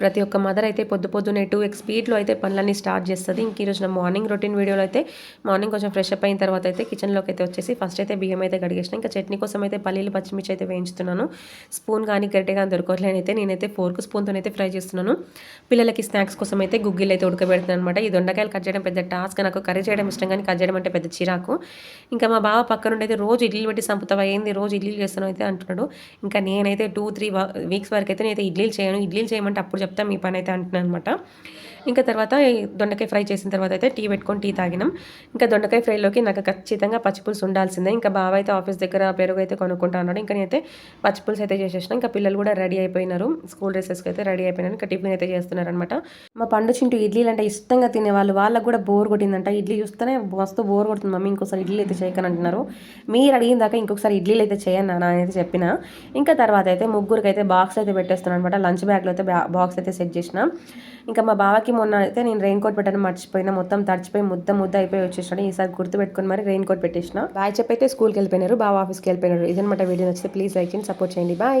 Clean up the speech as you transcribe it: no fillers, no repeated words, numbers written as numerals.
ప్రతి ఒక్క మదర్ అయితే పొద్దున్నే 2x స్పీడ్లో అయితే పనులన్నీ స్టార్ట్ చేస్తుంది. ఇంక ఈరోజు నా మార్నింగ్ రొటీన్ వీడియోలో అయితే మార్నింగ్ కొంచెం ఫ్రెష్ అప్ అయిన తర్వాత అయితే కిచెన్లోకి అయితే వచ్చేసి ఫస్ట్ అయితే బియ్యం అయితే కడిగేసిన. ఇంకా చట్నీ కోసం అయితే పల్లీలు పచ్చిమిర్చి అయితే వేయించుతున్నాను. స్పూన్ కానీ గరిటె కానీ దొరకట్లేనైతే నేనైతే ఫోర్క్ స్పూన్తో అయితే ఫ్రై చేస్తున్నాను. పిల్లలకి స్నాక్స్ కోసం అయితే గుగ్గిలు అయితే ఉడకబెడుతున్నాను అనమాట. ఈ దొండకాయలు కట్ చేయడం పెద్ద టాస్క్, నాకు కర్రీ చేయడం ఇష్టం కానీ కట్ చేయడం అంటే పెద్ద చిరాకు. ఇంకా మా బావ పక్క నుండి అయితే రోజు ఇడ్లీలు పెట్టి సంపుతావా ఏంది, రోజు ఇడ్లీలు చేస్తాను అయితే అంటున్నాడు. ఇంకా నేనైతే 2-3 వీక్స్ వరకు అయితే నేనైతే ఇడ్లీలు చేయను. ఇడ్లీలు చేయమంటే అప్పుడు చెప్తా మీ పని అయితే అంటున్నాను అనమాట. ఇంకా తర్వాత దొండకాయ ఫ్రై చేసిన తర్వాత అయితే టీ పెట్టుకొని టీ తాగినాం. ఇంకా దొండకాయ ఫ్రైలోకి నాకు ఖచ్చితంగా పచ్చిపులుసు ఉండాల్సిందే. ఇంకా బావ అయితే ఆఫీస్ దగ్గర పెరుగు అయితే కొనుక్కుంటా అన్నాడు. ఇంకా నేనైతే పచ్చిపులుసు అయితే చేసేసిన. ఇంకా పిల్లలు కూడా రెడీ అయిపోయినారు, స్కూల్ డ్రెస్సెస్కి అయితే రెడీ అయిపోయినారు. ఇంకా టిఫిన్ అయితే చేస్తున్నారు అనమాట. మా పండు చింటూ ఇడ్లీలు అంటే ఇష్టంగా తినేవాళ్ళు, వాళ్ళకు కూడా బోర్ కొట్టిందంట. ఇడ్లీ చూస్తేనే మస్తు బోర్ కొడుతుంది మమ్మీ, ఇంకోసారి ఇడ్లీలు అయితే చేయకని అంటున్నారు. మీరు అడిగిన దాకా ఇంకొకసారి ఇడ్లీలు అయితే చేయను నాన్న అనేది చెప్పిన. ఇంకా తర్వాత అయితే ముగ్గురికి అయితే బాక్స్ అయితే పెట్టేస్తున్నాను అనమాట. లంచ్ బ్యాగ్లో అయితే బాక్స్ అయితే సెట్ చేసిన. ఇంకా మా బావకి మొన్న అయితే నేను రెయిన్ కోట్ పెట్టడం మర్చిపోయినా, మొత్తం తడిచిపోయి ముద్ద అయిపోయి వచ్చేసాడు. ఈసారి గుర్తు పెట్టుకుని మరి రెయిన్ కోట్ పెట్టేసిన. బాయ్ చెప్పైతే స్కూల్కి వెళ్ళిపోయినారు, బావ ఆఫీస్కి వెళ్ళిపోయినారు. ఇదనమాట వీడియో నచ్చితే ప్లీజ్ లైక్ చేయండి, సపోర్ట్ చేయండి. బాయ్.